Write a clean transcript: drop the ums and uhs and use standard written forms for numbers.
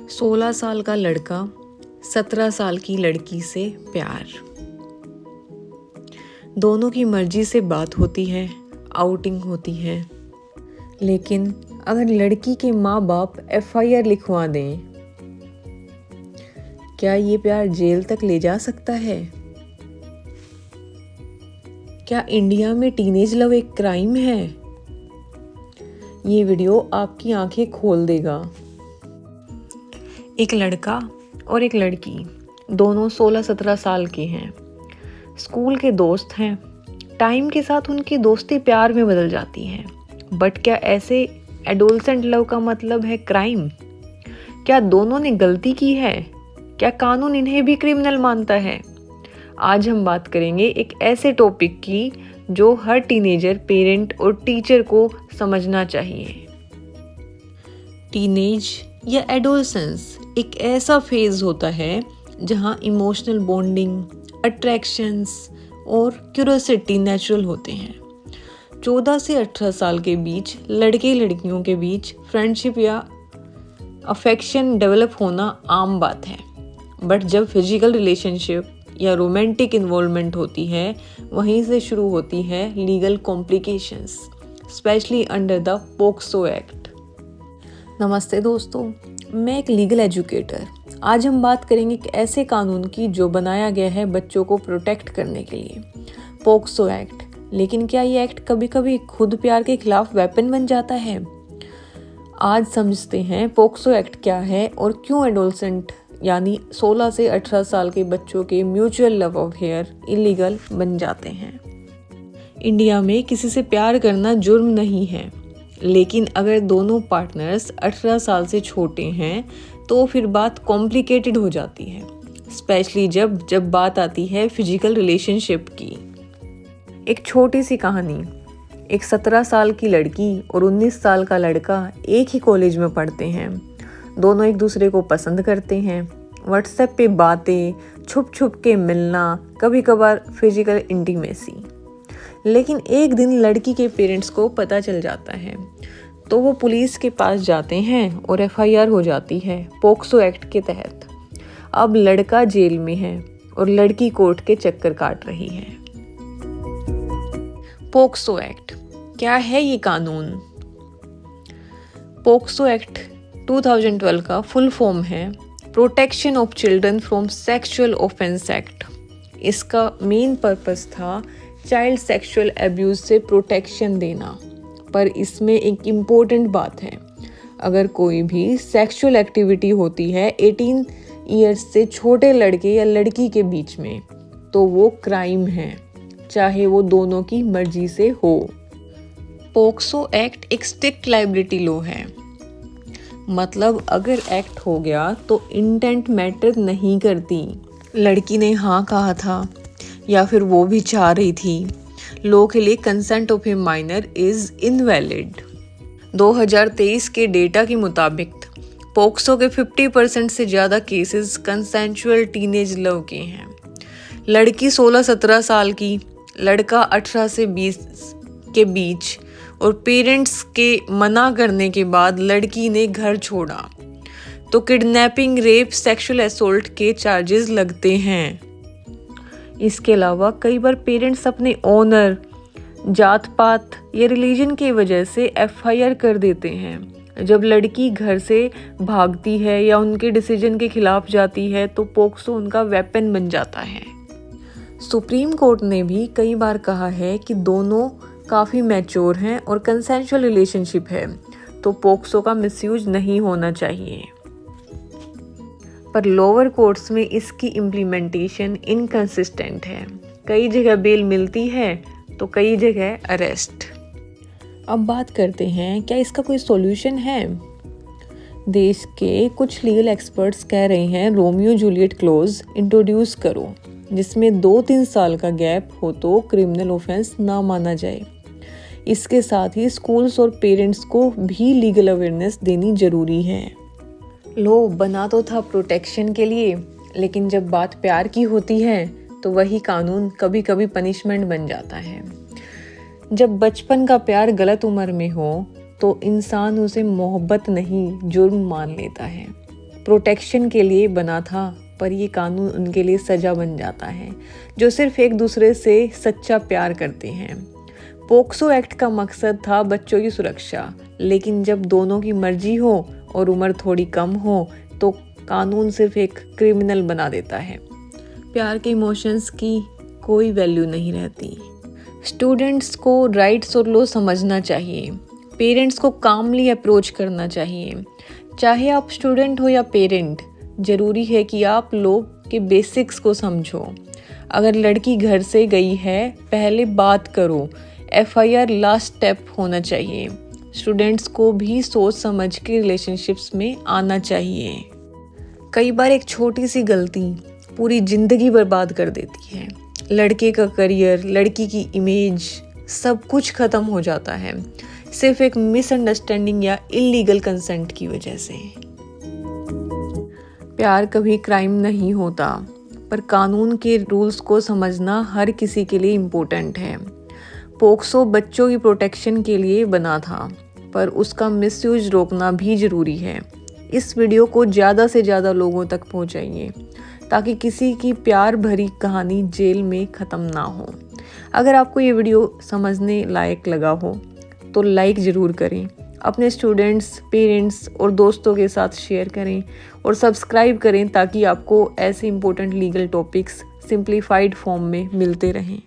16 साल का लड़का 17 साल की लड़की से प्यार। दोनों की मर्जी से बात होती है, आउटिंग होती है, लेकिन अगर लड़की के माँ बाप FIR लिखवा दें, क्या ये प्यार जेल तक ले जा सकता है? क्या इंडिया में टीनेज लव एक क्राइम है? ये वीडियो आपकी आंखें खोल देगा। एक लड़का और एक लड़की दोनों 16-17 साल के हैं। स्कूल के दोस्त हैं। टाइम के साथ उनकी दोस्ती प्यार में बदल जाती है। बट क्या ऐसे एडोलसेंट लव का मतलब है क्राइम? क्या दोनों ने गलती की है? क्या कानून इन्हें भी क्रिमिनल मानता है? आज हम बात करेंगे एक ऐसे टॉपिक की जो हर टीनेजर, पेरेंट और टीचर को समझना चाहिए। टीनेज या एडोलसेंस एक ऐसा फेज होता है जहां इमोशनल बॉन्डिंग, अट्रैक्शंस और क्यूरियोसिटी नेचुरल होते हैं। 14 से 18 साल के बीच लड़के लड़कियों के बीच फ्रेंडशिप या अफेक्शन डेवलप होना आम बात है। बट जब फिजिकल रिलेशनशिप या रोमांटिक इन्वॉल्वमेंट होती है, वहीं से शुरू होती है legal complications, specially under the POCSO act. नमस्ते दोस्तों, मैं एक लीगल एजुकेटर। आज हम बात करेंगे एक ऐसे कानून की जो बनाया गया है बच्चों को प्रोटेक्ट करने के लिए, पोक्सो एक्ट। लेकिन क्या ये एक्ट कभी कभी खुद प्यार के खिलाफ वेपन बन जाता है? आज समझते हैं पोक्सो एक्ट क्या है और क्यों एडोलसेंट यानी 16 से 18 साल के बच्चों के म्यूचुअल लव अफेयर इलीगल बन जाते हैं। इंडिया में किसी से प्यार करना जुर्म नहीं है, लेकिन अगर दोनों पार्टनर्स 18 साल से छोटे हैं तो फिर बात कॉम्प्लिकेटेड हो जाती है, स्पेशली जब बात आती है फिजिकल रिलेशनशिप की। एक छोटी सी कहानी। एक 17 साल की लड़की और 19 साल का लड़का एक ही कॉलेज में पढ़ते हैं। दोनों एक दूसरे को पसंद करते हैं। व्हाट्सएप पे बातें, छुप छुप के मिलना, कभी कभार फिजिकल इंटीमेसी। लेकिन एक दिन लड़की के पेरेंट्स को पता चल जाता है तो वो पुलिस के पास जाते हैं और FIR हो जाती है पोक्सो एक्ट के तहत। अब लड़का जेल में है और लड़की कोर्ट के चक्कर काट रही है। पोक्सो एक्ट क्या है? ये कानून पोक्सो एक्ट 2012 का फुल फॉर्म है protection of children from sexual offence act. इसका मेन पर्पस था चाइल्ड सेक्सुअल अब्यूज से प्रोटेक्शन देना। पर इसमें एक इम्पोर्टेंट बात है, अगर कोई भी सेक्सुअल एक्टिविटी होती है 18 ईयर्स से छोटे लड़के या लड़की के बीच में, तो वो क्राइम है, चाहे वो दोनों की मर्जी से हो। पोक्सो एक्ट एक स्ट्रिक्ट लायबिलिटी लॉ है। मतलब अगर एक्ट हो गया तो इंटेंट मैटर नहीं करती। लड़की ने हाँ कहा था या फिर वो भी चाह रही थी, लॉ के लिए consent of A minor is invalid. 2023 के डेटा के मुताबिक पोक्सो के 50% से ज़्यादा केसेस कंसेंचुअल टीनेज लव के हैं। लड़की 16-17 साल की, लड़का 18 से 20 के बीच, और पेरेंट्स के मना करने के बाद लड़की ने घर छोड़ा तो किडनैपिंग, रेप, सेक्सुअल असोल्ट के चार्जेस लगते हैं। इसके अलावा कई बार पेरेंट्स अपने ऑनर, जात पात या रिलीजन की वजह से FIR कर देते हैं। जब लड़की घर से भागती है या उनके डिसीजन के खिलाफ जाती है तो पोक्सो उनका वेपन बन जाता है। सुप्रीम कोर्ट ने भी कई बार कहा है कि दोनों काफ़ी मैच्योर हैं और कंसेंशुअल रिलेशनशिप है, तो पोक्सो का मिसयूज नहीं होना चाहिए। पर लोअर कोर्ट्स में इसकी इम्प्लीमेंटेशन इनकंसिस्टेंट है। कई जगह बेल मिलती है तो कई जगह अरेस्ट। अब बात करते हैं, क्या इसका कोई सॉल्यूशन है? देश के कुछ लीगल एक्सपर्ट्स कह रहे हैं रोमियो जूलियट क्लॉज इंट्रोड्यूस करो, जिसमें 2-3 साल का गैप हो तो क्रिमिनल ऑफेंस ना माना जाए। इसके साथ ही स्कूल्स और पेरेंट्स को भी लीगल अवेयरनेस देनी जरूरी है। लो बना तो था प्रोटेक्शन के लिए, लेकिन जब बात प्यार की होती है तो वही कानून कभी कभी पनिशमेंट बन जाता है। जब बचपन का प्यार गलत उम्र में हो तो इंसान उसे मोहब्बत नहीं जुर्म मान लेता है। प्रोटेक्शन के लिए बना था, पर ये कानून उनके लिए सज़ा बन जाता है जो सिर्फ एक दूसरे से सच्चा प्यार करते हैं। पोक्सो एक्ट का मकसद था बच्चों की सुरक्षा, लेकिन जब दोनों की मर्जी हो और उम्र थोड़ी कम हो तो कानून सिर्फ एक क्रिमिनल बना देता है। प्यार के इमोशंस की कोई वैल्यू नहीं रहती। स्टूडेंट्स को राइट्स और लॉ समझना चाहिए। पेरेंट्स को कामली अप्रोच करना चाहिए। चाहे आप स्टूडेंट हो या पेरेंट, ज़रूरी है कि आप लॉ के बेसिक्स को समझो। अगर लड़की घर से गई है, पहले बात करो। FIR लास्ट स्टेप होना चाहिए। स्टूडेंट्स को भी सोच समझ के रिलेशनशिप्स में आना चाहिए। कई बार एक छोटी सी गलती पूरी ज़िंदगी बर्बाद कर देती है। लड़के का करियर, लड़की की इमेज, सब कुछ ख़त्म हो जाता है सिर्फ एक मिसअंडरस्टैंडिंग या इल्लीगल कंसेंट की वजह से। प्यार कभी क्राइम नहीं होता, पर कानून के रूल्स को समझना हर किसी के लिए इम्पोर्टेंट है। पोक्सो बच्चों की प्रोटेक्शन के लिए बना था, पर उसका मिसयूज रोकना भी ज़रूरी है। इस वीडियो को ज़्यादा से ज़्यादा लोगों तक पहुँचाइए ताकि किसी की प्यार भरी कहानी जेल में ख़त्म ना हो। अगर आपको ये वीडियो समझने लायक लगा हो तो लाइक ज़रूर करें, अपने स्टूडेंट्स, पेरेंट्स और दोस्तों के साथ शेयर करें और सब्सक्राइब करें ताकि आपको ऐसे important legal topics simplified form में मिलते रहें।